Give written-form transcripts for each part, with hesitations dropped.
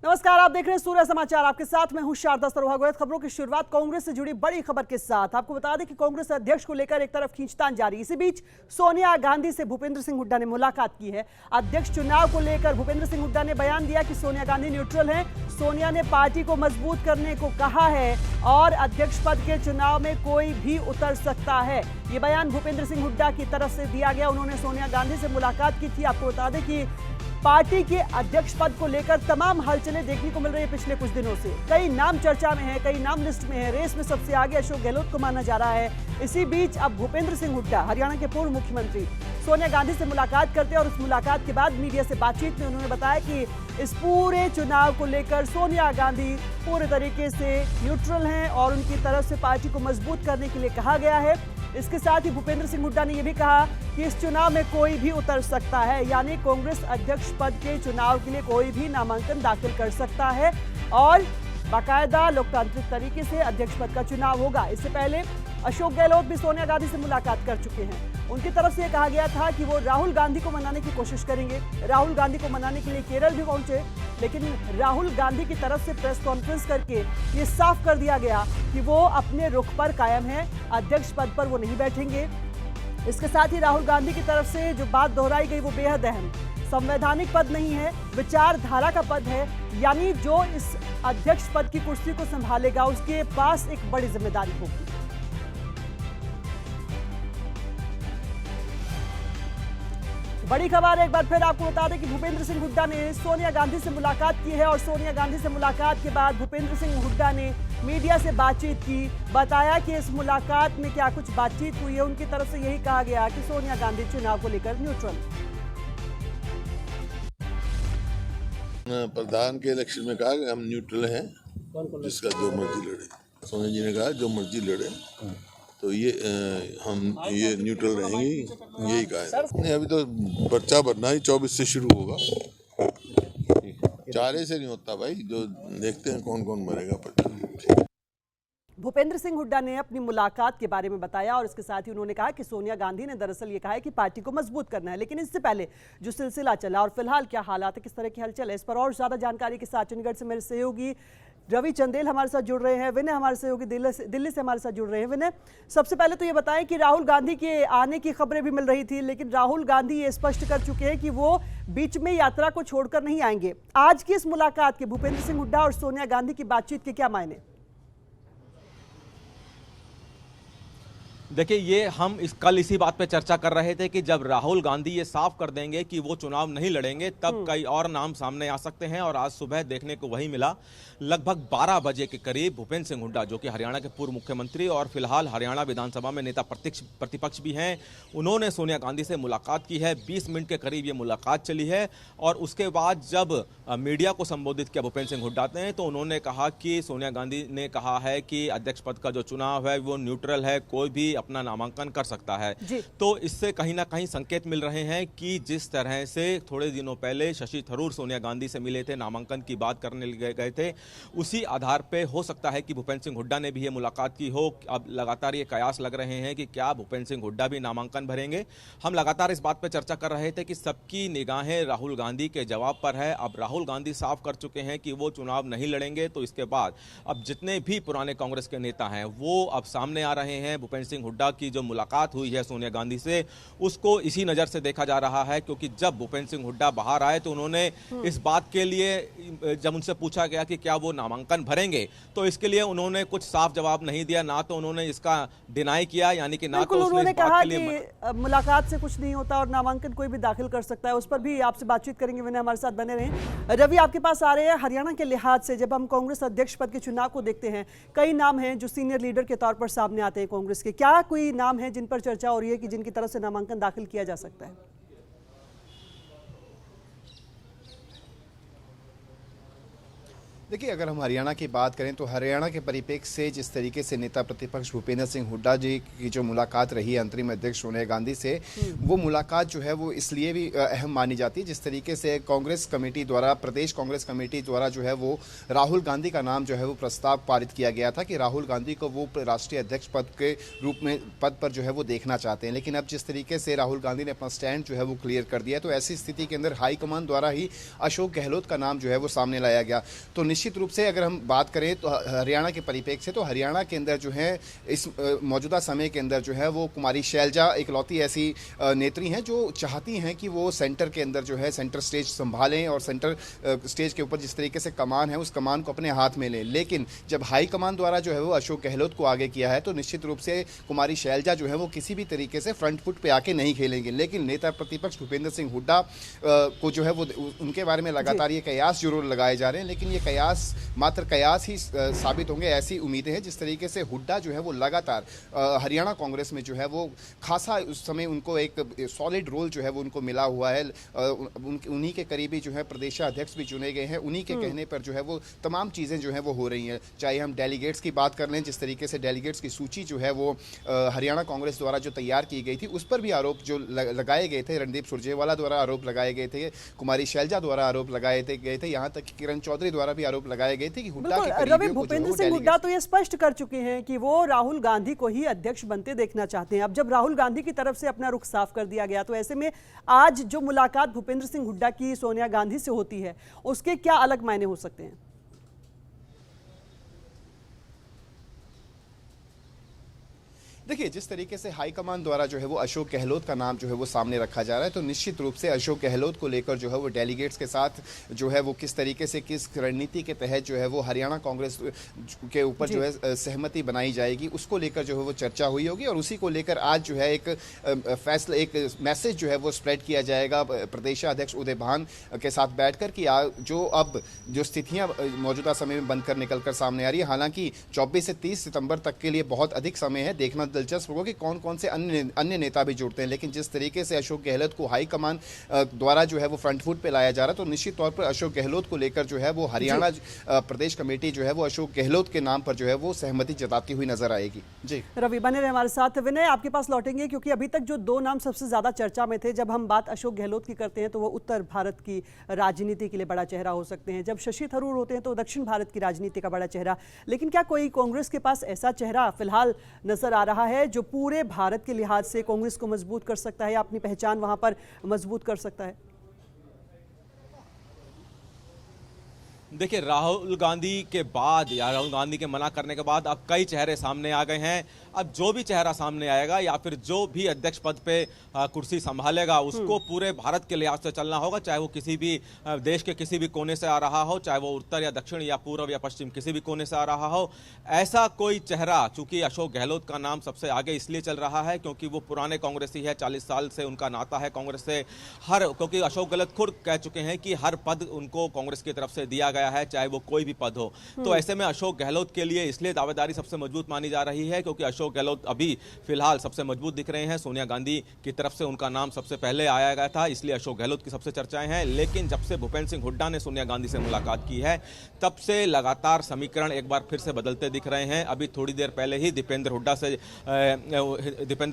नमस्कार, आप देख रहे हैं सूर्य समाचार। आपके साथ मैं हूं शारदा सरोहा। खबरों की शुरुआत कांग्रेस से जुड़ी बड़ी खबर के साथ। आपको बता दें कि कांग्रेस अध्यक्ष को लेकर एक तरफ खींचतान जारी। इसी बीच सोनिया गांधी से भूपेंद्र सिंह हुड्डा ने मुलाकात की है। अध्यक्ष चुनाव को लेकर भूपेंद्र सिंह हुड्डा ने बयान दिया कि सोनिया गांधी न्यूट्रल हैं। सोनिया ने पार्टी को मजबूत करने को कहा है और अध्यक्ष पद के चुनाव में कोई भी उतर सकता है। ये बयान भूपेंद्र सिंह हुड्डा की तरफ से दिया गया। उन्होंने सोनिया गांधी से मुलाकात की थी। आपको बता दें कि पार्टी के अध्यक्ष पद को लेकर तमाम हलचलें देखने को मिल रही है पिछले कुछ दिनों से। कई नाम चर्चा में हैं, कई नाम लिस्ट में हैं। रेस में सबसे आगे अशोक गहलोत को माना जा रहा है। इसी बीच अब भूपेंद्र सिंह हुड्डा, हरियाणा के पूर्व मुख्यमंत्री, सोनिया गांधी से मुलाकात करते हैं और उस मुलाकात के बाद मीडिया से बातचीत में उन्होंने बताया कि इस पूरे चुनाव को लेकर सोनिया गांधी पूरे तरीके से न्यूट्रल हैं और उनकी तरफ से पार्टी को मजबूत करने के लिए कहा गया है। इसके साथ ही भूपेंद्र सिंह हुड्डा ने यह भी कहा कि इस चुनाव में कोई भी उतर सकता है, यानी कांग्रेस अध्यक्ष पद के चुनाव के लिए कोई भी नामांकन दाखिल कर सकता है और बाकायदा लोकतांत्रिक तरीके से अध्यक्ष पद का चुनाव होगा। इससे पहले अशोक गहलोत भी सोनिया गांधी से मुलाकात कर चुके हैं। उनकी तरफ से कहा गया था कि वो राहुल गांधी को मनाने की कोशिश करेंगे। राहुल गांधी को मनाने के लिए केरल भी पहुंचे, लेकिन राहुल गांधी की तरफ से प्रेस कॉन्फ्रेंस करके ये साफ कर दिया गया कि वो अपने रुख पर कायम है, अध्यक्ष पद पर वो नहीं बैठेंगे। इसके साथ ही राहुल गांधी की तरफ से जो बात दोहराई गई वो बेहद अहम, संवैधानिक पद नहीं है, विचारधारा का पद है, यानी जो इस अध्यक्ष पद की कुर्सी को संभालेगा उसके पास एक बड़ी जिम्मेदारी होगी। बड़ी खबर एक बार फिर आपको बता दें कि भूपेंद्र सिंह हुड्डा ने सोनिया गांधी से मुलाकात की है और सोनिया गांधी से मुलाकात के बाद भूपेंद्र सिंह हुड्डा ने मीडिया से बातचीत की। बताया कि इस मुलाकात में क्या कुछ बातचीत हुई है। उनकी तरफ से यही कहा गया कि सोनिया गांधी चुनाव को लेकर न्यूट्रल। प्रधान के इलेक्शन में कहा कि हम न्यूट्रल हैं, जिसका जो मर्जी लड़े। सोनिया जी ने कहा जो मर्जी लड़े, तो ये हम ये न्यूट्रल रहेंगे, यही कहा है। नहीं, अभी तो पर्चा भरना ही 24 से शुरू होगा। चारे से नहीं होता भाई, जो देखते हैं कौन कौन भरेगा पर्चा। भूपेंद्र सिंह हुड्डा ने अपनी मुलाकात के बारे में बताया और इसके साथ ही उन्होंने कहा कि सोनिया गांधी ने दरअसल ये कहा है कि पार्टी को मजबूत करना है। लेकिन इससे पहले जो सिलसिला चला और फिलहाल क्या हालात है, किस तरह की हलचल है, इस पर और ज्यादा जानकारी के साथ चंडीगढ़ से मेरे सहयोगी रवि चंदेल हमारे साथ जुड़ रहे हैं। विनय हमारे सहयोगी दिल्ली से हमारे साथ जुड़ रहे हैं। विनय, सबसे पहले तो ये बताएं कि राहुल गांधी के आने की खबरें भी मिल रही थी, लेकिन राहुल गांधी ये स्पष्ट कर चुके हैं कि वो बीच में यात्रा को छोड़कर नहीं आएंगे। आज की इस मुलाकात के भूपेंद्र सिंह हुड्डा और सोनिया गांधी की बातचीत के क्या मायने? देखिए, ये हम कल इसी बात पे चर्चा कर रहे थे कि जब राहुल गांधी ये साफ कर देंगे कि वो चुनाव नहीं लड़ेंगे, तब कई और नाम सामने आ सकते हैं। और आज सुबह देखने को वही मिला। लगभग 12 बजे के करीब भूपेंद्र सिंह हुड्डा, जो कि हरियाणा के पूर्व मुख्यमंत्री और फिलहाल हरियाणा विधानसभा में नेता प्रतिपक्ष भी हैं, उन्होंने सोनिया गांधी से मुलाकात की है। 20 मिनट के करीब ये मुलाकात चली है और उसके बाद जब मीडिया को संबोधित किया भूपेंद्र सिंह हुड्डा ने, तो उन्होंने कहा कि सोनिया गांधी ने कहा है कि अध्यक्ष पद का जो चुनाव है वो न्यूट्रल है, कोई भी अपना नामांकन कर सकता है। तो इससे कहीं ना कहीं संकेत मिल रहे हैं कि जिस तरह से थोड़े दिनों पहले शशि थरूर सोनिया गांधी से मिले थे, नामांकन की बात करने गए थे, उसी आधार पे हो सकता है कि भूपेंद्र सिंह हुड्डा ने भी ये मुलाकात की हो। अब लगातार ये कयास लग रहे हैं कि क्या भूपेंद्र सिंह हुड्डा भी नामांकन भरेंगे। हम लगातार इस बात पर चर्चा कर रहे थे कि सबकी निगाहें राहुल गांधी के जवाब पर है। अब राहुल गांधी साफ कर चुके हैं कि वो चुनाव नहीं लड़ेंगे, तो इसके बाद अब जितने भी पुराने कांग्रेस के नेता हैं वो अब सामने आ रहे हैं। भूपेंद्र सिंह हुड्डा की जो मुलाकात हुई है सोनिया गांधी से, उसको इसी नजर से देखा जा रहा है, क्योंकि जब भूपेंद्र सिंह हुड्डा बाहर आए तो उन्होंने इस बात के लिए, जब उनसे पूछा गया कि क्या वो नामांकन भरेंगे, तो इसके लिए उन्होंने कुछ साफ जवाब नहीं दिया। ना तो उन्होंने इसका डिनाई किया, यानी कि ना तो उन्होंने कहा कि मुलाकात से कुछ नहीं होता और नामांकन कोई भी दाखिल कर सकता है। उस पर भी आपसे बातचीत करेंगे। विनय हमारे साथ बने रहे। रवि, आपके पास आ रहे हैं। हरियाणा के लिहाज से जब हम कांग्रेस अध्यक्ष पद के चुनाव को देखते हैं, कई नाम हैं जो सीनियर लीडर के तौर पर सामने आते हैं कांग्रेस के। क्या कोई नाम है जिन पर चर्चा हो रही है कि जिनकी तरफ से नामांकन दाखिल किया जा सकता है? देखिए, अगर हम हरियाणा की बात करें तो हरियाणा के परिप्रेक्ष्य से जिस तरीके से नेता प्रतिपक्ष भूपेंद्र सिंह हुड्डा जी की जो मुलाकात रही है अंतरिम अध्यक्ष सोनिया गांधी से, वो मुलाकात जो है वो इसलिए भी अहम मानी जाती है जिस तरीके से कांग्रेस कमेटी द्वारा, प्रदेश कांग्रेस कमेटी द्वारा जो है वो राहुल गांधी का नाम जो है वो प्रस्ताव पारित किया गया था कि राहुल गांधी को वो राष्ट्रीय अध्यक्ष पद के रूप में पद पर जो है वो देखना चाहते हैं। लेकिन अब जिस तरीके से राहुल गांधी ने अपना स्टैंड जो है वो क्लियर कर दिया, तो ऐसी स्थिति के अंदर हाईकमान द्वारा ही अशोक गहलोत का नाम जो है वो सामने लाया गया। तो निश्चित रूप से अगर हम बात करें तो हरियाणा के परिप्रेक्ष्य से, तो हरियाणा के अंदर जो है इस मौजूदा समय के अंदर जो है वो कुमारी शैलजा इकलौती ऐसी नेत्री हैं जो चाहती हैं कि वो सेंटर के अंदर जो है सेंटर स्टेज संभालें और सेंटर स्टेज के ऊपर जिस तरीके से कमान है उस कमान को अपने हाथ में लें। लेकिन जब हाई कमान द्वारा जो है वो अशोक गहलोत को आगे किया है, तो निश्चित रूप से कुमारी शैलजा जो है वो किसी भी तरीके से फ्रंट फुट पे आके नहीं खेलेंगे। लेकिन नेता प्रतिपक्ष भूपेंद्र सिंह हुड्डा को जो है वो उनके बारे में लगातार ये कयास जरूर लगाए जा रहे हैं, लेकिन ये कयास मात्र कयास ही साबित होंगे, ऐसी उम्मीदें हैं। जिस तरीके से हुड्डा जो है वो लगातार हरियाणा कांग्रेस में जो है वो खासा उस समय उनको एक सॉलिड रोल जो है वो उनको मिला हुआ है। उन्हीं के करीबी जो है प्रदेशाध्यक्ष भी चुने गए हैं, उन्हीं के कहने पर जो है वो तमाम चीज़ें जो है वो हो रही हैं। चाहे हम डेलीगेट्स की बात कर लें, जिस तरीके से डेलीगेट्स की सूची जो है वो हरियाणा कांग्रेस द्वारा जो तैयार की गई थी उस पर भी आरोप जो लगाए गए थे, रणदीप सुरजेवाला द्वारा आरोप लगाए गए थे, कुमारी शैलजा द्वारा आरोप लगाए गए थे, यहाँ तक कि किरण चौधरी द्वारा भी आरोप लगाए गए थे कि हुड्डा के रवि, भूपेंद्र सिंह हुड्डा तो ये स्पष्ट कर चुके हैं कि वो राहुल गांधी को ही अध्यक्ष बनते देखना चाहते हैं। अब जब राहुल गांधी की तरफ से अपना रुख साफ कर दिया गया, तो ऐसे में आज जो मुलाकात भूपेंद्र सिंह हुड्डा की सोनिया गांधी से होती है उसके क्या अलग मायने हो सकते हैं? देखिए, जिस तरीके से हाईकमान द्वारा जो है वो अशोक गहलोत का नाम जो है वो सामने रखा जा रहा है, तो निश्चित रूप से अशोक गहलोत को लेकर जो है वो डेलीगेट्स के साथ जो है वो किस तरीके से, किस रणनीति के तहत जो है वो हरियाणा कांग्रेस के ऊपर जो है सहमति बनाई जाएगी, उसको लेकर जो है वो चर्चा हुई होगी। और उसी को लेकर आज जो है एक फैसला, एक मैसेज जो है वो स्प्रेड किया जाएगा प्रदेशाध्यक्ष उदय भान के साथ बैठकर कि जो स्थितियाँ मौजूदा समय में बनकर निकलकर सामने आ रही है। हालांकि 24 से 30 सितंबर तक के लिए बहुत अधिक समय है, देखना दिलचस्प होगा कि कौन कौन से अन्य नेता भी जुड़ते हैं। लेकिन जिस तरीके से अशोक गहलोत को हाईकमान द्वारा जो है वो फ्रंट फुट पे लाया जा रहा है, तो निश्चित तौर पर अशोक गहलोत को लेकर जो है वो हरियाणा प्रदेश कमेटी जो है वो अशोक गहलोत के नाम पर जो है वो सहमति जताती हुई नजर आएगी। जी रवि, बने रहे हमारे साथ। विनय, आपके पास लौटेंगे क्योंकि अभी तक जो दो नाम सबसे ज्यादा चर्चा में थे, जब हम बात अशोक गहलोत की करते हैं तो वो उत्तर भारत की राजनीति के लिए बड़ा चेहरा हो सकते हैं, जब शशि थरूर होते हैं तो दक्षिण भारत की राजनीति का बड़ा चेहरा। लेकिन क्या कोई कांग्रेस के पास ऐसा चेहरा फिलहाल नजर आ रहा है जो पूरे भारत के लिहाज से कांग्रेस को मजबूत कर सकता है या अपनी पहचान वहां पर मजबूत कर सकता है? देखिए, राहुल गांधी के बाद या राहुल गांधी के मना करने के बाद अब कई चेहरे सामने आ गए हैं। अब जो भी चेहरा सामने आएगा या फिर जो भी अध्यक्ष पद पे कुर्सी संभालेगा उसको पूरे भारत के लिहाज से चलना होगा, चाहे वो किसी भी देश के किसी भी कोने से आ रहा हो, चाहे वो उत्तर या दक्षिण या पूर्व या पश्चिम किसी भी कोने से आ रहा हो। ऐसा कोई चेहरा, चूंकि अशोक गहलोत का नाम सबसे आगे इसलिए चल रहा है क्योंकि वो पुराने कांग्रेसी है, 40 साल से उनका नाता है कांग्रेस से। क्योंकि अशोक गहलोत खुद कह चुके हैं कि हर पद उनको कांग्रेस की तरफ से दिया गया है, चाहे वो कोई भी पद हो। तो ऐसे में अशोक गहलोत के लिए इसलिए दावेदारी सबसे मजबूत मानी जा रही है क्योंकि अशोक गहलोत अभी फिलहाल सबसे मजबूत दिख रहे हैं। सोनिया गांधी की तरफ से उनका नाम सबसे पहले आया गया था, इसलिए अशोक गहलोत की सबसे चर्चाएं हैं। लेकिन जब से भूपेंद्र सिंह हुड्डा ने सोनिया गांधी से मुलाकात की है, तब से लगातार समीकरण एक बार फिर से बदलते दिख रहे हैं। अभी थोड़ी देर पहले ही दीपेंद्र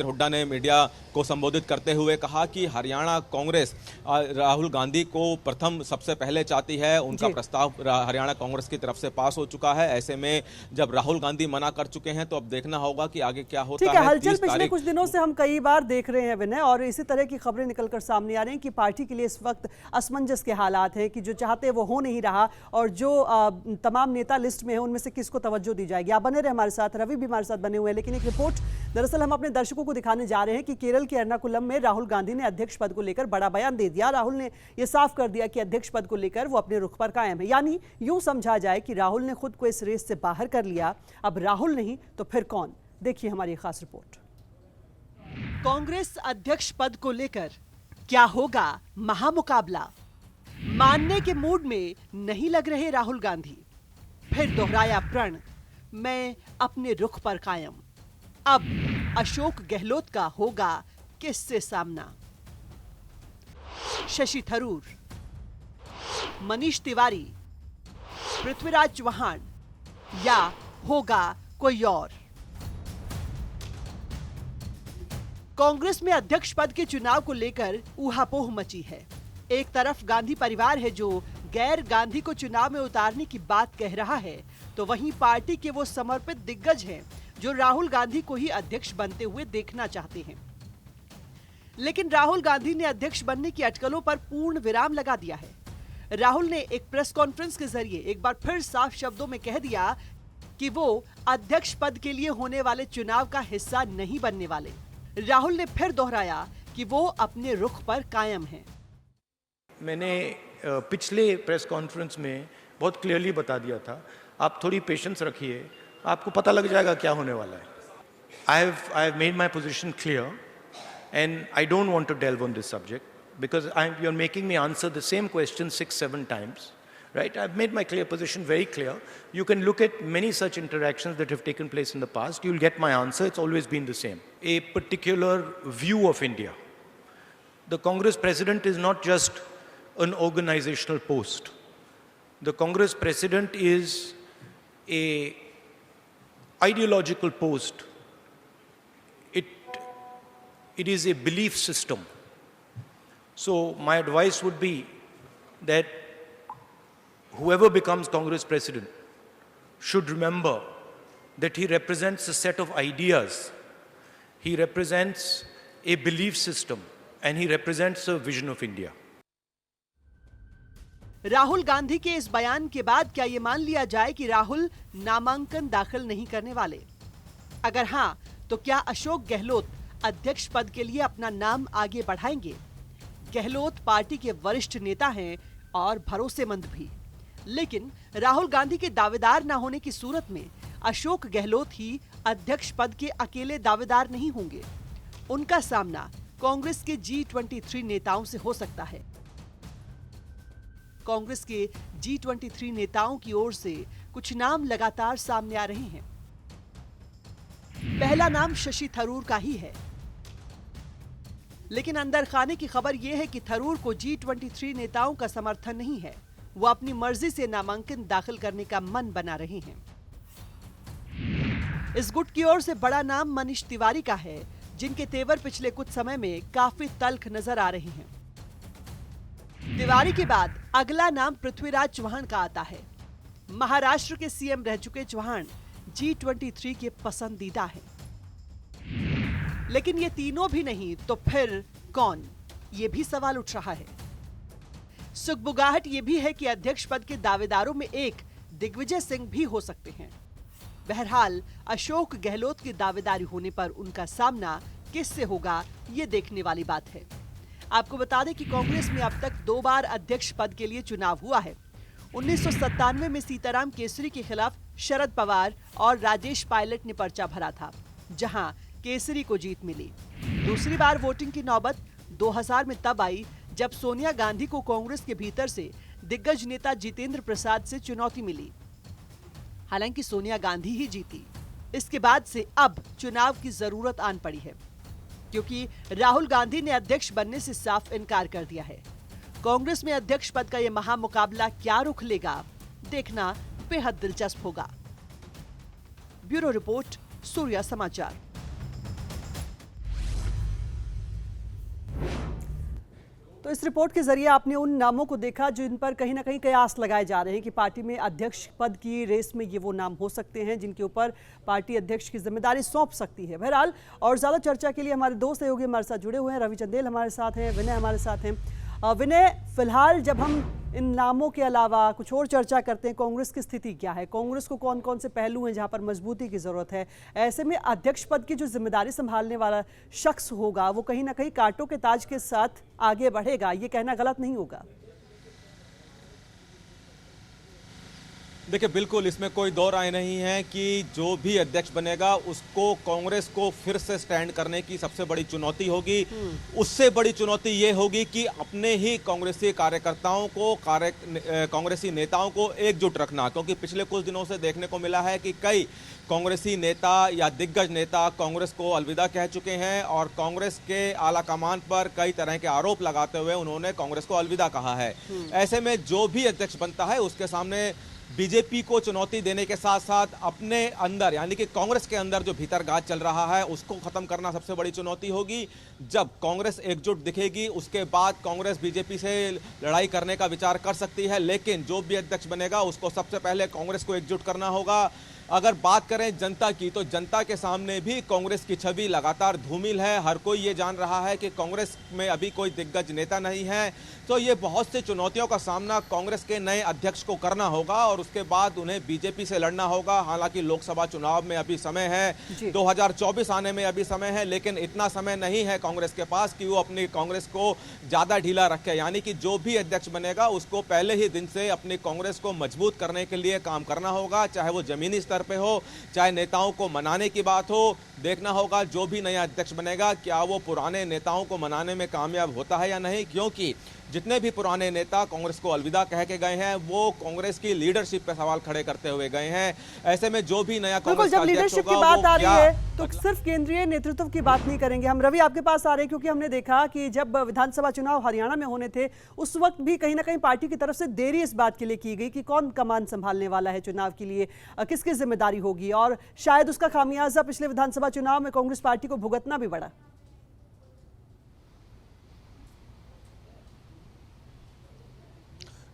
हुड्डा ने मीडिया को संबोधित करते हुए कहा कि हरियाणा कांग्रेस राहुल गांधी को प्रथम सबसे पहले चाहती है। उनका प्रस्ताव हरियाणा कांग्रेस की तरफ से पास हो चुका है। ऐसे में जब राहुल गांधी मना कर चुके हैं तो अब देखना होगा कि आगे क्या होता है। हलचल पिछले कुछ दिनों से हम कई बार देख रहे हैं विनय, और इसी तरह की खबरें निकलकर सामने आ रही हैं कि पार्टी के लिए इस वक्त असमंजस के हालात हैं कि जो चाहते हैं वो हो नहीं रहा, और जो तमाम नेता लिस्ट में है उनमें से किसको तवज्जो दी जाएगी। आप बने रहे हमारे साथ, रवि भी हमारे साथ बने हुए हैं। लेकिन एक रिपोर्ट दरअसल हम अपने दर्शकों को दिखाने जा रहे हैं कि केरल के एर्नाकुलम में राहुल गांधी ने अध्यक्ष पद को लेकर बड़ा बयान दे दिया। राहुल ने यह साफ कर दिया कि अध्यक्ष पद को लेकर वो अपने रुख पर कायम है, यानी यूं समझा जाए कि राहुल ने खुद को इस रेस से बाहर कर लिया। अब राहुल नहीं तो फिर कौन? देखिए हमारी खास रिपोर्ट। कांग्रेस अध्यक्ष पद को लेकर क्या होगा महामुकाबला? मानने के मूड में नहीं लग रहे राहुल गांधी। फिर दोहराया प्रण, मैं अपने रुख पर कायम। अब अशोक गहलोत का होगा किससे सामना? शशि थरूर, मनीष तिवारी, पृथ्वीराज चौहान या होगा कोई और? कांग्रेस में अध्यक्ष पद के चुनाव को लेकर ऊहापोह मची है। एक तरफ गांधी परिवार है जो गैर गांधी को चुनाव में उतारने की बात कह रहा है, तो वहीं पार्टी के वो समर्पित दिग्गज हैं जो राहुल गांधी को ही अध्यक्ष बनते हुए देखना चाहते हैं। लेकिन राहुल गांधी ने अध्यक्ष बनने की अटकलों पर पूर्ण विराम लगा दिया है। राहुल ने एक प्रेस कॉन्फ्रेंस के जरिए एक बार फिर साफ शब्दों में कह दिया कि वो अध्यक्ष पद के लिए होने वाले चुनाव का हिस्सा नहीं बनने वाले। राहुल ने फिर दोहराया कि वो अपने रुख पर कायम हैं। मैंने पिछले प्रेस कॉन्फ्रेंस में बहुत क्लियरली बता दिया था, आप थोड़ी पेशेंस रखिए, आपको पता लग जाएगा क्या होने वाला है। I have made my position clear and I don't want to delve on this subject because you're making me answer the same question 6-7 times, right? I've made my clear position very clear. You can look at many such interactions that have taken place in the past. You'll get my answer. It's always been the same. A particular view of India. The Congress president is not just an organizational post. The Congress president is a ideological post. It is a belief system. So my advice would be that whoever becomes Congress president should remember that he represents a set of ideas, he represents a belief system, and he represents a vision of India. Rahul Gandhi के इस बयान के बाद क्या ये मान लिया जाए कि राहुल नामांकन दाखिल नहीं करने वाले? अगर हां, तो क्या अशोक गहलोत अध्यक्ष पद के लिए अपना नाम आगे बढ़ाएंगे? गहलोत पार्टी के वरिष्ठ नेता हैं और भरोसेमंद भी, लेकिन राहुल गांधी के दावेदार न होने की सूरत में अशोक गहलोत ही अध्यक्ष पद के अकेले दावेदार नहीं होंगे। उनका सामना कांग्रेस के G23 नेताओं से हो सकता है। कांग्रेस के G23 नेताओं की ओर से कुछ नाम लगातार सामने आ रहे हैं। पहला नाम शशि थरूर का ही है, लेकिन अंदर खाने की खबर यह है कि थरूर को G23 नेताओं का समर्थन नहीं है। वो अपनी मर्जी से नामांकन दाखिल करने का मन बना रहे हैं। इस गुट की ओर से बड़ा नाम मनीष तिवारी का है, जिनके तेवर पिछले कुछ समय में काफी तल्ख नजर आ रहे हैं। तिवारी के बाद अगला नाम पृथ्वीराज चौहान का आता है। महाराष्ट्र के सीएम रह चुके चौहान G23 के पसंदीदा हैं। लेकिन ये तीनों भी नहीं तो फिर कौन, ये भी सवाल उठ रहा है। सुगबुगाहट ये भी है कि अध्यक्ष पद के दावेदारों में एक दिग्विजय सिंह भी हो सकते हैं। बहरहाल अशोक गहलोत की दावेदारी होने पर उनका सामना किससे होगा, ये देखने वाली बात है। आपको बता दें कि कांग्रेस में अब तक 2 बार अध्यक्ष पद के लिए चुनाव हुआ है। 1997 में सीताराम केसरी के खिलाफ शरद पवार और राजेश पायलट ने पर्चा भरा था, जहां केसरी को जीत मिली। दूसरी बार वोटिंग की नौबत 2000 में तब आई जब सोनिया गांधी को कांग्रेस के भीतर से दिग्गज नेता जितेंद्र प्रसाद से चुनौती मिली। हालांकि सोनिया गांधी ही जीती। इसके बाद से अब चुनाव की जरूरत आन पड़ी है, क्योंकि राहुल गांधी ने अध्यक्ष बनने से साफ इनकार कर दिया है। कांग्रेस में अध्यक्ष पद का यह महामुकाबला क्या रुख लेगा, देखना बेहद दिलचस्प होगा। ब्यूरो रिपोर्ट, सूर्या समाचार। तो इस रिपोर्ट के जरिए आपने उन नामों को देखा जिन पर कहीं ना कहीं कयास लगाए जा रहे हैं कि पार्टी में अध्यक्ष पद की रेस में ये वो नाम हो सकते हैं जिनके ऊपर पार्टी अध्यक्ष की जिम्मेदारी सौंप सकती है। बहरहाल और ज्यादा चर्चा के लिए हमारे दो सहयोगी हमारे साथ जुड़े हुए हैं। रवि चंदेल हमारे साथ हैं, विनय हमारे साथ हैं। विनय, फिलहाल जब हम इन नामों के अलावा कुछ और चर्चा करते हैं, कांग्रेस की स्थिति क्या है, कांग्रेस को कौन कौन से पहलू हैं जहां पर मजबूती की जरूरत है, ऐसे में अध्यक्ष पद की जो जिम्मेदारी संभालने वाला शख्स होगा वो कहीं ना कहीं कांटों के ताज के साथ आगे बढ़ेगा, ये कहना गलत नहीं होगा? देखिए, बिल्कुल इसमें कोई दो राय नहीं है कि जो भी अध्यक्ष बनेगा उसको कांग्रेस को फिर से स्टैंड करने की सबसे बड़ी चुनौती होगी। उससे बड़ी चुनौती ये होगी कि अपने ही कांग्रेसी कार्यकर्ताओं को, कांग्रेसी नेताओं को एकजुट रखना, क्योंकि पिछले कुछ दिनों से देखने को मिला है कि कई कांग्रेसी नेता या दिग्गज नेता कांग्रेस को अलविदा कह चुके हैं और कांग्रेस के आला कमान पर कई तरह के आरोप लगाते हुए उन्होंने कांग्रेस को अलविदा कहा है। ऐसे में जो भी अध्यक्ष बनता है उसके सामने बीजेपी को चुनौती देने के साथ साथ अपने अंदर यानी कि कांग्रेस के अंदर जो भीतरघात चल रहा है उसको खत्म करना सबसे बड़ी चुनौती होगी। जब कांग्रेस एकजुट दिखेगी उसके बाद कांग्रेस बीजेपी से लड़ाई करने का विचार कर सकती है, लेकिन जो भी अध्यक्ष बनेगा उसको सबसे पहले कांग्रेस को एकजुट करना होगा। अगर बात करें जनता की, तो जनता के सामने भी कांग्रेस की छवि लगातार धूमिल है। हर कोई ये जान रहा है कि कांग्रेस में अभी कोई दिग्गज नेता नहीं है, तो ये बहुत सी चुनौतियों का सामना कांग्रेस के नए अध्यक्ष को करना होगा और उसके बाद उन्हें बीजेपी से लड़ना होगा। हालांकि लोकसभा चुनाव में अभी समय है, 2024 आने में अभी समय है, लेकिन इतना समय नहीं है कांग्रेस के पास कि वो अपनी कांग्रेस को ज़्यादा ढीला रखे। यानी कि जो भी अध्यक्ष बनेगा उसको पहले ही दिन से अपनी कांग्रेस को मजबूत करने के लिए काम करना होगा, चाहे वो जमीनी स्तर पे हो, चाहे नेताओं को मनाने की बात हो। देखना होगा जो भी नया अध्यक्ष बनेगा क्या वो पुराने नेताओं को मनाने में कामयाब होता है या नहीं, क्योंकि जितने भी पुराने नेता कांग्रेस को अलविदा कह के गए हैं वो कांग्रेस की लीडरशिप पे सवाल खड़े करते हुए गए हैं। ऐसे में जो भी नया कांग्रेस जब लीडरशिप की बात आ रही है तो सिर्फ केंद्रीय नेतृत्व की बात नहीं करेंगे हम। रवि, आपके पास आ रहे हैं क्योंकि हमने देखा कि जब विधानसभा चुनाव हरियाणा में होने थे उस वक्त भी कहीं ना कहीं पार्टी की तरफ से देरी इस बात के लिए की गई कि कौन कमान संभालने वाला है चुनाव के लिए, किसकी जिम्मेदारी होगी, और शायद उसका खामियाजा पिछले विधानसभा चुनाव में कांग्रेस पार्टी को भुगतना भी पड़ा।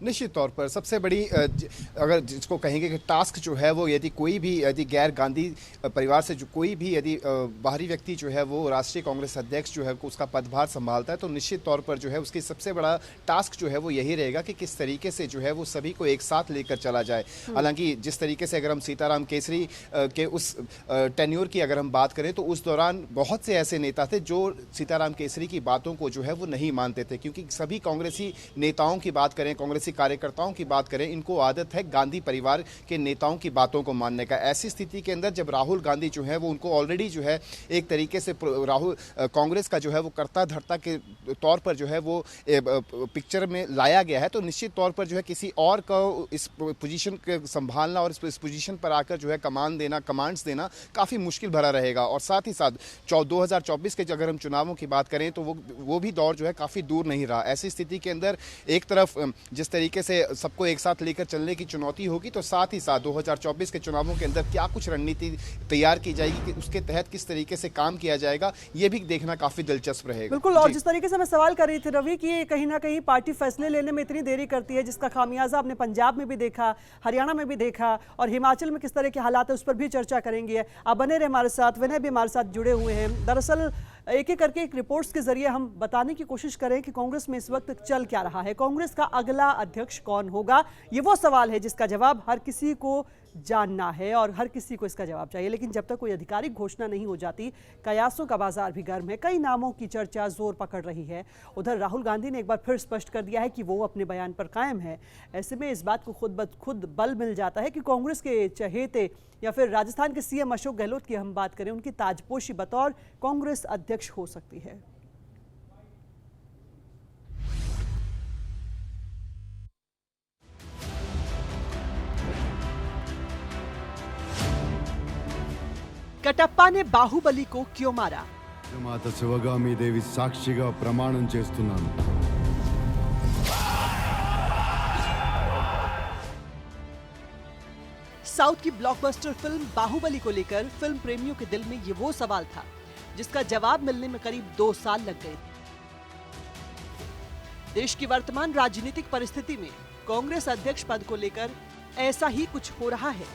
निश्चित तौर पर सबसे बड़ी अगर जिसको कहेंगे कि टास्क जो है वो यदि गैर गांधी परिवार से जो कोई भी यदि बाहरी व्यक्ति जो है वो राष्ट्रीय कांग्रेस अध्यक्ष जो है उसका पदभार संभालता है तो निश्चित तौर पर जो है उसकी सबसे बड़ा टास्क जो है वो यही रहेगा कि किस तरीके से जो है वो सभी को एक साथ लेकर चला जाए। हालांकि जिस तरीके से अगर हम सीताराम केसरी के उस टेन्योर की अगर हम बात करें तो उस दौरान बहुत से ऐसे नेता थे जो सीताराम केसरी की बातों को जो है वो नहीं मानते थे, क्योंकि सभी कांग्रेसी नेताओं की बात करें, कांग्रेसी कार्यकर्ताओं की बात करें, इनको आदत है गांधी परिवार के नेताओं की बातों को मानने का। ऐसी स्थिति के अंदर जब राहुल गांधी जो है वो उनको ऑलरेडी जो है एक तरीके से राहुल कांग्रेस का जो है वो कर्ता धर्ता के तौर पर जो है वो पिक्चर में लाया गया है, तो निश्चित तौर पर जो है किसी और का इस पोजीशन के संभालना और इस पोजीशन पर आकर जो है कमांड्स देना काफ़ी मुश्किल भरा रहेगा। और साथ ही साथ 2024 के अगर हम चुनावों की बात करें तो वो भी दौर जो है काफ़ी दूर नहीं रहा। ऐसी स्थिति के अंदर एक तरफ जिस तरीके से सबको एक साथ लेकर चलने की चुनौती होगी, तो साथ ही साथ 2024 के चुनावों के अंदर क्या कुछ रणनीति तैयार की जाएगी कि उसके तहत किस तरीके से काम किया जाएगा, ये भी देखना काफी दिलचस्प रहेगा। बिल्कुल, और जिस तरीके से मैं सवाल कर रही थी रवि कि कहीं ना कहीं पार्टी फैसले लेने में इतनी देरी करती है, जिसका खामियाजा आपने पंजाब में भी देखा, हरियाणा में भी देखा, और हिमाचल में किस तरह के हालात है उस पर भी चर्चा करेंगे। आप बने रहे हमारे साथ, विनय भी हमारे साथ जुड़े हुए हैं। दरअसल एक एक करके एक रिपोर्ट्स के जरिए हम बताने की कोशिश करें कि कांग्रेस में इस वक्त चल क्या रहा है, कांग्रेस का अगला अध्यक्ष कौन होगा। ये वो सवाल है जिसका जवाब हर किसी को जानना है और हर किसी को इसका जवाब चाहिए, लेकिन जब तक कोई आधिकारिक घोषणा नहीं हो जाती कयासों का बाजार भी गर्म है। कई नामों की चर्चा जोर पकड़ रही है। उधर राहुल गांधी ने एक बार फिर स्पष्ट कर दिया है कि वो अपने बयान पर कायम है। ऐसे में इस बात को खुद बल मिल जाता है कि कांग्रेस के चहेते या फिर राजस्थान के सीएम अशोक गहलोत की हम बात करें, उनकी ताजपोशी बतौर कांग्रेस अध्यक्ष हो सकती है। కటప్పా ने బాహుబలి को क्यों मारा? మాత శివగామి దేవి సాక్షిగా ప్రమాణం చేస్తున్నాను. साउथ की ब्लॉकबस्टर फिल्म बाहुबली को लेकर फिल्म प्रेमियों के दिल में ये वो सवाल था जिसका जवाब मिलने में करीब 2 साल लग गए। देश की वर्तमान राजनीतिक परिस्थिति में कांग्रेस अध्यक्ष पद को लेकर ऐसा ही कुछ हो रहा है।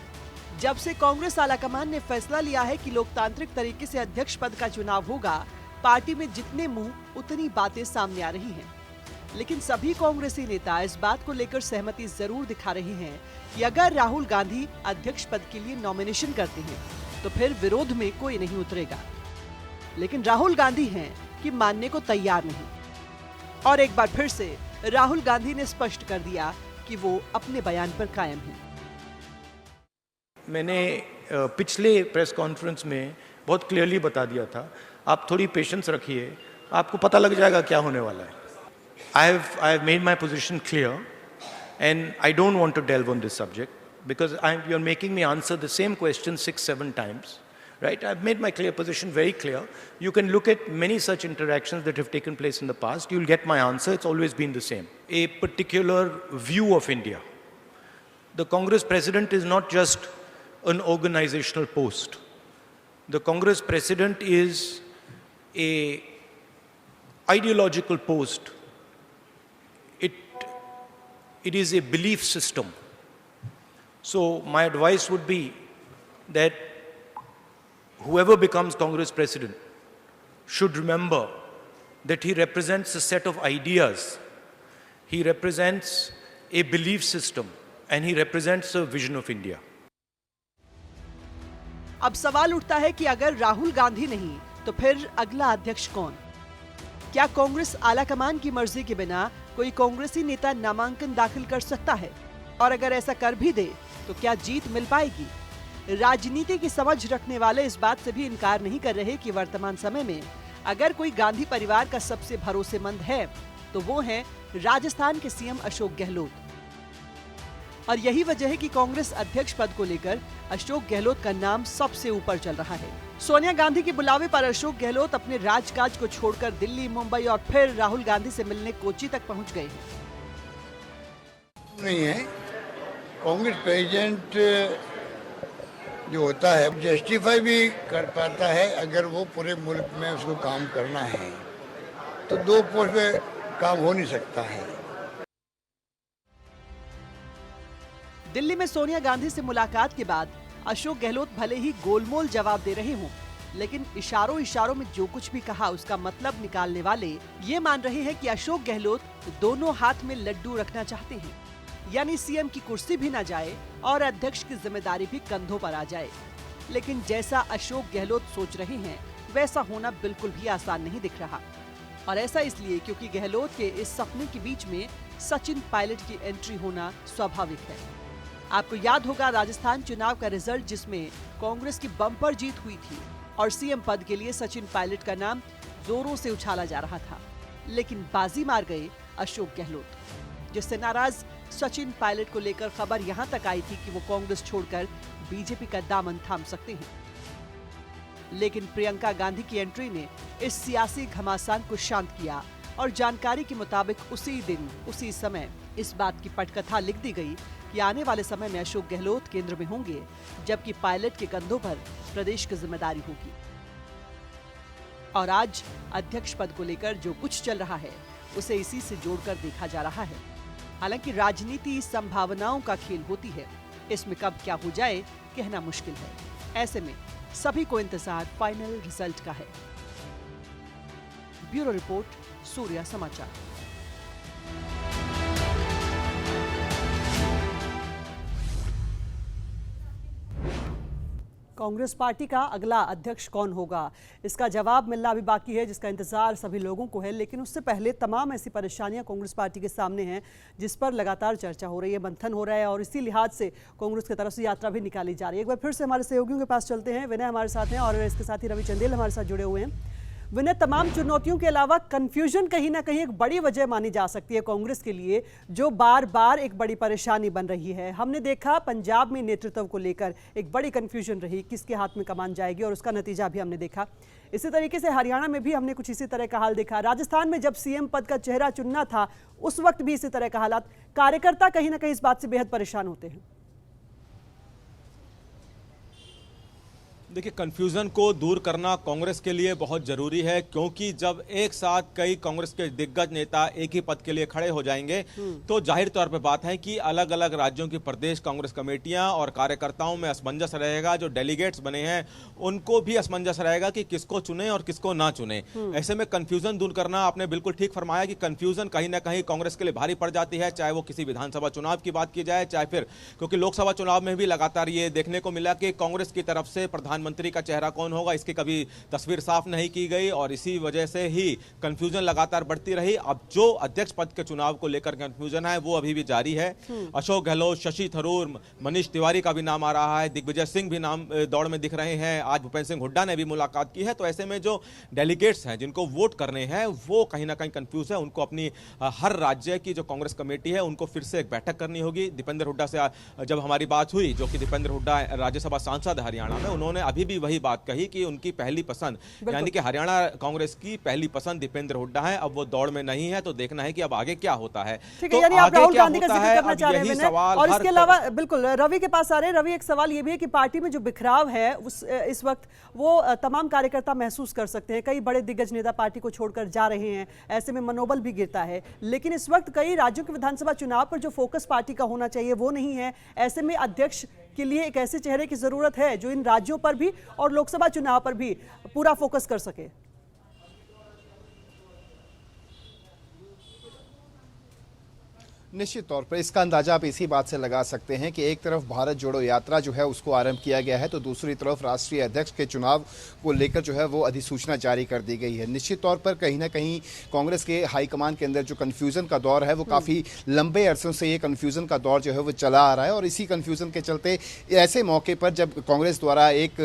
जब से कांग्रेस आलाकमान ने फैसला लिया है कि लोकतांत्रिक तरीके से अध्यक्ष पद का चुनाव होगा, पार्टी में जितने मुंह उतनी बातें सामने आ रही हैं। लेकिन सभी कांग्रेसी नेता इस बात को लेकर सहमति जरूर दिखा रहे हैं कि अगर राहुल गांधी अध्यक्ष पद के लिए नॉमिनेशन करते हैं तो फिर विरोध में कोई नहीं उतरेगा। लेकिन राहुल गांधी हैं कि मानने को तैयार नहीं। और एक बार फिर से राहुल गांधी ने स्पष्ट कर दिया कि वो अपने बयान पर कायम हैं। मैंने पिछले प्रेस कॉन्फ्रेंस में बहुत क्लियरली बता दिया था, आप थोड़ी पेशेंस रखिए, आपको पता लग जाएगा क्या होने वाला है। I have made my position clear, and I don't want to delve on this subject because you're making me answer the same question 6-7 times, right? I've made my position very clear. You can look at many such interactions that have taken place in the past. You'll get my answer. It's always been the same. A particular view of India. the Congress president is not just an organizational post. The Congress president is a ideological post. It is a belief system. So my advice would be that whoever becomes Congress president should remember that he represents a set of ideas. He represents a belief system and he represents a vision of India. अब सवाल उठता है कि अगर राहुल गांधी नहीं तो फिर अगला अध्यक्ष कौन? क्या कांग्रेस आलाकमान की मर्जी के बिना कोई कांग्रेसी नेता नामांकन दाखिल कर सकता है? और अगर ऐसा कर भी दे तो क्या जीत मिल पाएगी? राजनीति की समझ रखने वाले इस बात से भी इनकार नहीं कर रहे कि वर्तमान समय में अगर कोई गांधी परिवार का सबसे भरोसेमंद है तो वो है राजस्थान के सीएम अशोक गहलोत। और यही वजह है कि कांग्रेस अध्यक्ष पद को लेकर अशोक गहलोत का नाम सबसे ऊपर चल रहा है। सोनिया गांधी के बुलावे पर अशोक गहलोत अपने राजकाज को छोड़कर दिल्ली, मुंबई और फिर राहुल गांधी से मिलने कोची तक पहुंच गए हैं। नहीं है, कांग्रेस प्रेसिडेंट जो होता है जस्टिफाई भी कर पाता है। अगर वो पूरे मुल्क में उसको काम करना है तो 2 पोस्ट पे काम हो नहीं सकता है। दिल्ली में सोनिया गांधी से मुलाकात के बाद अशोक गहलोत भले ही गोलमोल जवाब दे रहे हों, लेकिन इशारों इशारों में जो कुछ भी कहा उसका मतलब निकालने वाले ये मान रहे हैं कि अशोक गहलोत दोनों हाथ में लड्डू रखना चाहते हैं, यानी सीएम की कुर्सी भी ना जाए और अध्यक्ष की जिम्मेदारी भी कंधों पर आ जाए। लेकिन जैसा अशोक गहलोत सोच रहे हैं वैसा होना बिल्कुल भी आसान नहीं दिख रहा। और ऐसा इसलिए क्योंकि गहलोत के इस सपने के बीच में सचिन पायलट की एंट्री होना स्वाभाविक है। आपको याद होगा राजस्थान चुनाव का रिजल्ट जिसमें कांग्रेस की बम्पर जीत हुई थी और सीएम पद के लिए सचिन पायलट का नाम जोरों से उछाला जा रहा था, लेकिन बाजी मार गए अशोक गहलोत, जिससे नाराज सचिन पायलट को लेकर खबर यहां तक आई थी कि वो कांग्रेस छोड़कर बीजेपी का दामन थाम सकते हैं। लेकिन प्रियंका गांधी की एंट्री ने इस सियासी घमासान को शांत किया और जानकारी के मुताबिक उसी दिन उसी समय इस बात की पटकथा लिख दी गई कि आने वाले समय में अशोक गहलोत केंद्र में होंगे, जबकि पायलट के कंधों पर प्रदेश की जिम्मेदारी होगी। और आज अध्यक्ष पद को लेकर जो कुछ चल रहा है उसे इसी से जोड़कर देखा जा रहा है। हालांकि राजनीति संभावनाओं का खेल होती है, इसमें कब क्या हो जाए कहना मुश्किल है। ऐसे में सभी को इंतजार फाइनल रिजल्ट का है। ब्यूरो रिपोर्ट, सूर्या समाचार। कांग्रेस पार्टी का अगला अध्यक्ष कौन होगा, इसका जवाब मिलना अभी बाकी है, जिसका इंतजार सभी लोगों को है। लेकिन उससे पहले तमाम ऐसी परेशानियां कांग्रेस पार्टी के सामने हैं जिस पर लगातार चर्चा हो रही है, मंथन हो रहा है और इसी लिहाज से कांग्रेस की तरफ से यात्रा भी निकाली जा रही है। एक बार फिर से हमारे सहयोगियों के पास चलते हैं। विनय हमारे साथ हैं और इसके साथ ही रवि चंदेल हमारे साथ जुड़े हुए हैं। विनय, तमाम चुनौतियों के अलावा कंफ्यूजन कहीं ना कहीं एक बड़ी वजह मानी जा सकती है कांग्रेस के लिए, जो बार बार एक बड़ी परेशानी बन रही है। हमने देखा पंजाब में नेतृत्व को लेकर एक बड़ी कंफ्यूजन रही, किसके हाथ में कमान जाएगी, और उसका नतीजा भी हमने देखा। इसी तरीके से हरियाणा में भी हमने कुछ इसी तरह का हाल देखा। राजस्थान में जब सीएम पद का चेहरा चुनना था उस वक्त भी इसी तरह का हालात। कार्यकर्ता कहीं ना कहीं इस बात से बेहद परेशान होते हैं। देखिए, कंफ्यूजन को दूर करना कांग्रेस के लिए बहुत जरूरी है, क्योंकि जब एक साथ कई कांग्रेस के दिग्गज नेता एक ही पद के लिए खड़े हो जाएंगे तो जाहिर तौर पे बात है कि अलग अलग राज्यों की प्रदेश कांग्रेस कमेटियां और कार्यकर्ताओं में असमंजस रहेगा। जो डेलीगेट्स बने हैं उनको भी असमंजस रहेगा कि किसको चुने और किसको ना चुने। ऐसे में कंफ्यूजन दूर करना, आपने बिल्कुल ठीक फरमाया कि कंफ्यूजन कहीं ना कहीं कांग्रेस के लिए भारी पड़ जाती है, चाहे वो किसी विधानसभा चुनाव की बात की जाए, चाहे फिर क्योंकि लोकसभा चुनाव में भी लगातार ये देखने को मिला कि कांग्रेस की तरफ से प्रधानमंत्री का चेहरा कौन होगा इसकी कभी तस्वीर साफ नहीं की गई और इसी वजह से ही कंफ्यूजन लगातार बढ़ती रही। अब जो अध्यक्ष पद के चुनाव को लेकर कंफ्यूजन है वो अभी भी जारी है। अशोक गहलोत, शशि थरूर, मनीष तिवारी का भी नाम आ रहा है, दिग्विजय सिंह भी नाम दौड़ में दिख रहे हैं। आज भूपेंद्र सिंह हुड्डा ने भी मुलाकात की है। तो ऐसे में जो डेलीगेट्स हैं जिनको वोट करने हैं वो कहीं ना कहीं कंफ्यूज है। उनको अपनी हर राज्य की जो कांग्रेस कमेटी है उनको फिर से एक बैठक करनी होगी। दीपेंद्र हुड्डा से जब हमारी बात हुई, जो कि दीपेंद्र हुड्डा राज्यसभा सांसद हरियाणा में, उन्होंने अभी भी वही बात कही कि उनकी पहली पसंद यानी कि हरियाणा कांग्रेस की पहली पसंद दीपेंद्र हुड्डा है। अब वो दौड़ में नहीं है तो देखना है कि अब आगे क्या होता है। ठीक तो है, यानी आप आगे राहुल क्या गांधी का होता जिक्र है, करना अब चाह रहे हैं यही विनय। सवाल और हर इसके अलावा बिल्कुल रवि के पास आ रहे हैं। रवि, एक सवाल ये भी है कि पार्टी में जो बिखराव है इस वक्त वो तमाम कार्यकर्ता महसूस कर सकते हैं। कई बड़े दिग्गज नेता पार्टी को छोड़कर जा रहे हैं, ऐसे में मनोबल भी गिरता है। लेकिन इस वक्त कई राज्यों के विधानसभा चुनाव पर जो फोकस पार्टी का होना चाहिए वो नहीं है। ऐसे में अध्यक्ष के लिए एक ऐसे चेहरे की जरूरत है जो इन राज्यों पर भी और लोकसभा चुनाव पर भी पूरा फोकस कर सके। निश्चित तौर पर इसका अंदाजा आप इसी बात से लगा सकते हैं कि एक तरफ भारत जोड़ो यात्रा जो है उसको आरंभ किया गया है, तो दूसरी तरफ राष्ट्रीय अध्यक्ष के चुनाव को लेकर जो है वो अधिसूचना जारी कर दी गई है। निश्चित तौर पर कहीं ना कहीं कांग्रेस के हाईकमान के अंदर जो कन्फ्यूजन का दौर है वो काफ़ी लंबे अरसों से ये कन्फ्यूजन का दौर जो है वो चला आ रहा है। और इसी कन्फ्यूजन के चलते ऐसे मौके पर जब कांग्रेस द्वारा एक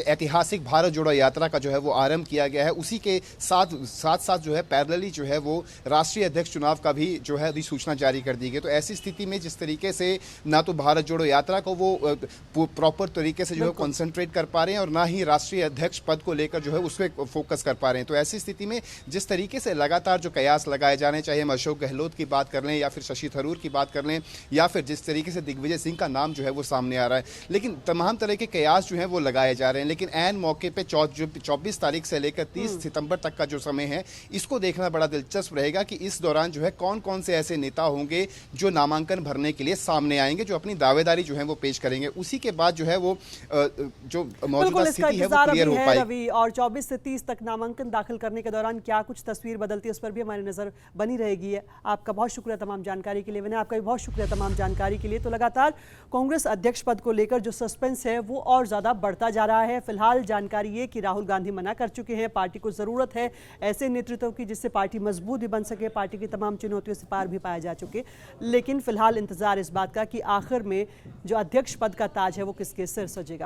ऐतिहासिक भारत जोड़ो यात्रा का जो है वो आरंभ किया गया है, उसी के साथ साथ जो है पैरेलली जो है वो राष्ट्रीय अध्यक्ष चुनाव का भी जो है सूचना जारी कर दी गई। तो ऐसी स्थिति में जिस तरीके से ना तो भारत जोड़ो यात्रा को वो प्रॉपर तरीके से जो है कंसंट्रेट कर पा रहे हैं और ना ही राष्ट्रीय अध्यक्ष पद को लेकर जो है उस पर फोकस कर पा रहे हैं। तो ऐसी स्थिति में जिस तरीके से लगातार जो कयास लगाए जा रहे हैं, चाहे हम अशोक गहलोत की बात कर लें या फिर शशि थरूर की बात कर लें या फिर जिस तरीके से दिग्विजय सिंह का नाम जो है वो सामने आ रहा है, लेकिन तमाम तरह के कयास जो है वो लगाए जा रहे हैं। लेकिन ऐन मौके पर 24 तारीख से लेकर 30 सितंबर तक का जो समय है, इसको देखना बड़ा दिलचस्प रहेगा कि इस दौरान जो है कौन कौन से ऐसे नेता होंगे जो नामांकन भरने के लिए सामने आएंगे, जो अपनी दावेदारी जो है वो पेश करेंगे। उसी के बाद जो है वो जो मौजूदा स्थिति है वो क्लियर हो पाएगी। रवि, और 24 से 30 तक नामांकन दाखिल करने के दौरान क्या कुछ तस्वीर बदलती है उस पर भी हमारी नजर बनी रहेगी। आपका बहुत शुक्रिया तमाम जानकारी के लिए विनय, आपका भी बहुत शुक्रिया तमाम जानकारी के लिए। तो लगातार कांग्रेस अध्यक्ष पद को लेकर जो सस्पेंस है वो और ज्यादा बढ़ता जा रहा है। फिलहाल जानकारी ये कि राहुल गांधी मना कर चुके हैं। पार्टी को जरूरत है ऐसे नेतृत्व की जिससे पार्टी मजबूत भी बन सके, पार्टी की तमाम चुनौतियों से पार भी पाया जा चुके। लेकिन फिलहाल इंतजार इस बात का कि आखिर में जो अध्यक्ष पद का ताज है वो किसके सिर सजेगा।